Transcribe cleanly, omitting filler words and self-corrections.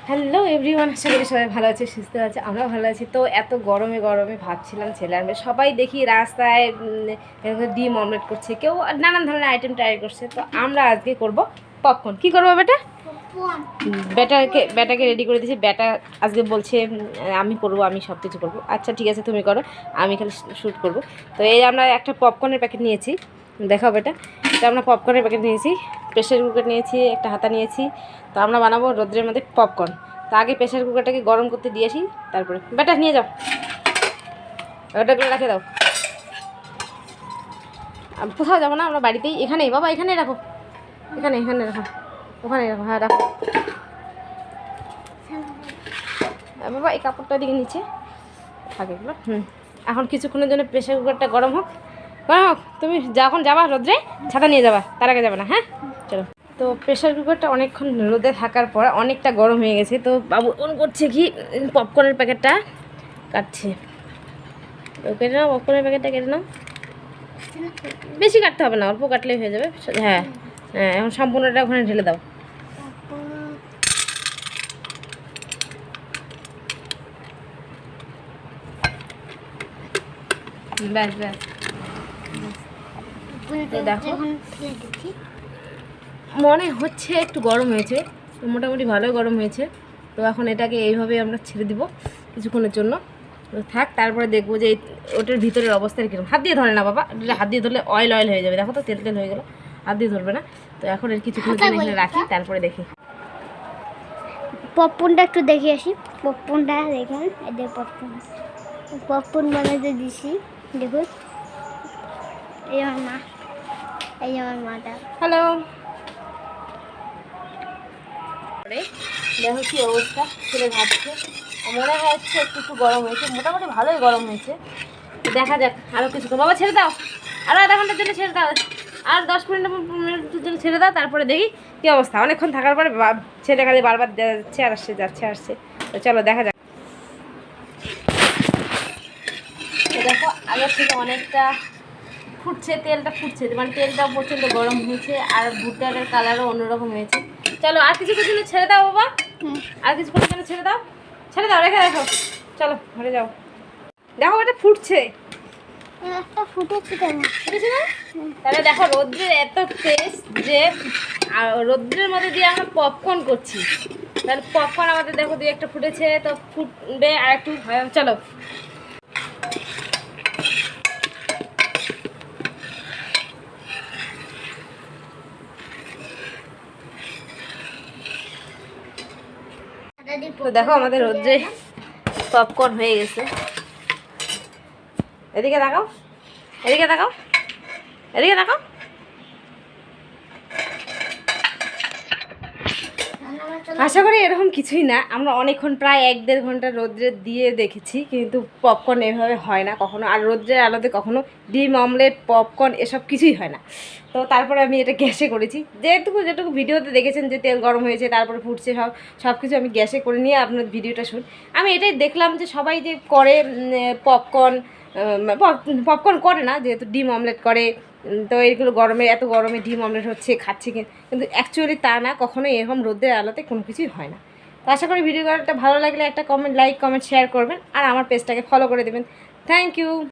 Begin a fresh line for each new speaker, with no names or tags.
Hello everyone, আশা করি সবাই ভালো আছে, সুস্থ আছে, আমরা ভালো আছি। তো এত গরমে গরমে ভাবছিলাম ছেলে আর মেয়ে সবাই দেখি রাস্তায় ডিম অমলেট করছে, কেউ নানান ধরনের আইটেম ট্রাই করছে। তো আমরা আজকে করব পপকর্ন। কি করবো বেটা? ব্যাটাকে রেডি করে দিয়েছি। ব্যাটা আজকে বলছে আমি করবো, আমি সব কিছু করবো। আচ্ছা ঠিক আছে, তুমি করো, আমি খালি শ্যুট করবো। তো এই আমরা একটা পপকর্নের প্যাকেট নিয়েছি, দেখাও বেটা। এটা আমরা পপকর্নের প্যাকেট নিয়েছি, প্রেশার কুকার নিয়েছি, একটা হাতা নিয়েছি। তো আমরা বানাবো রোদ্রের মধ্যে পপকর্ন। তো আগে প্রেশার কুকারটাকে গরম করতে দিয়ে আসি, তারপরে বেটা নিয়ে যাও, ওটাগুলো রাখে দাও। কোথাও যাবো না, আমরা বাড়িতেই, এখানেই বাবা, এখানেই রাখো, এখানে রাখো, ওখানে রাখো, হ্যাঁ রাখো বাবা। এই কাপড়টা দিকে নিচে থাকে এগুলো। এখন কিছুক্ষণের জন্য প্রেশার কুকারটা গরম হোক, গরম হোক। তুমি যখন যাবা রোদ্রে ছাতা নিয়ে যাবা, তার আগে যাবে না, হ্যাঁ চলো। তো প্রেশার কুকারটা অনেকক্ষণ রোদে থাকার পর অনেকটা গরম হয়ে গেছে। তো বাবু অন করছে কি, পপকর্নের প্যাকেটটা কাটছে। তো কেটে নাও, পপকর্নের প্যাকেটটা কেটে নাও। বেশি কাটতে হবে না, অল্প কাটলেই হয়ে যাবে। হ্যাঁ হ্যাঁ, এখন সম্পূর্ণটা ওখানে ঢেলে দাও। ব্যাস ব্যাস, দেখো মনে হচ্ছে একটু গরম হয়েছে, মোটামুটি ভালোই গরম হয়েছে। তো এখন এটাকে এইভাবে আমরা ছেড়ে দিব কিছুক্ষণের জন্য, থাক। তারপরে দেখবো যে ওটার ভিতরের অবস্থা কীরকম। হাত দিয়ে ধরে না বাবা, হাত দিয়ে ধরলে অয়েল হয়ে যাবে, দেখো তো তেল তেল হয়ে গেলো, হাত দিয়ে ধরবে না। তো এখন এর কিছুক্ষণের জন্য এখানে রাখি, তারপরে দেখি।
পপকর্নটা একটু দেখে আসি। পপকর্নটা দেখেন, এদের পপকর্ন বানাতে দিছি, দেখুন। এই আমার মা, এই আমার মাটা।
হ্যালো, দেখো কি অবস্থা, ছেলে ভাবছে, মনে হচ্ছে একটু একটু গরম হয়েছে, মোটামুটি ভালোই গরম হয়েছে। দেখা যাক আরও কিছু। বাবা ছেড়ে দাও, আরও আধা ঘন্টার জন্য ছেড়ে দাও, আর 10-15 মিনিটের জন্য ছেড়ে দাও, তারপরে দেখি কী অবস্থা। অনেকক্ষণ থাকার পরে ছেলে খালি বারবার যাচ্ছে আর আসছে, যাচ্ছে আসছে। তো চলো দেখা যাক। দেখো আগের থেকে অনেকটা ফুটছে, তেলটা ফুটছে, মানে তেলটাও প্রচণ্ড গরম হয়েছে, আর ভুট্টার কালারও অন্যরকম হয়েছে। চলো আর কিছুক্ষণ জন্য ছেড়ে দাও বাবা, আর কিছুক্ষণের জন্য ছেড়ে দাও, ছেড়ে দাও, রেখে দেখো। চলো ঘরে যাও, দেখো এটা ফুটছে,
ফুটেছে
না? তাহলে দেখো রোদ্রের এত টেস্ট যে রোদ্রের মধ্যে দিয়ে আমরা পপকর্ন করছি, তাহলে পপকর্ন আমাদের দেখো দিয়ে একটা ফুটেছে, তো ফুটবে আর একটু। চলো তো দেখো আমাদের রোদ্রে পপকর্ন হয়ে গেছে। এদিকে তাকাও, এদিকে তাকাও, এদিকে তাকাও। আশা করি এরকম কিছুই না, আমরা অনেকক্ষণ প্রায় 1-1.5 ঘন্টা রোদ্রে দিয়ে দেখেছি, কিন্তু পপকর্ন এভাবে হয় না কখনো। আর রোদ্রের আলোতে কখনো ডিম অমলেট, পপকর্ন এসব কিছুই হয় না। তো তারপরে আমি এটা গ্যাসে করেছি, যেটুকু ভিডিওতে দেখেছেন যে তেল গরম হয়েছে, তারপরে ফুটছে, সব কিছু আমি গ্যাসে করে নিয়ে আপনার ভিডিওটা শুন। আমি এটাই দেখলাম যে সবাই যে করে পপকর্ন করে না, যেহেতু ডিম অমলেট করে। তো এইগুলো গরমে, এত গরমে ডিম অমলেট হচ্ছে, খাচ্ছে, কিন্তু অ্যাকচুয়ালি তা না, কখনোই এরকম রোদের আলোতে কোনো কিছুই হয় না। তো আশা করি ভিডিওটা ভালো লাগলে একটা লাইক কমেন্ট শেয়ার করবেন, আর আমার পেজটাকে ফলো করে দেবেন। Thank you.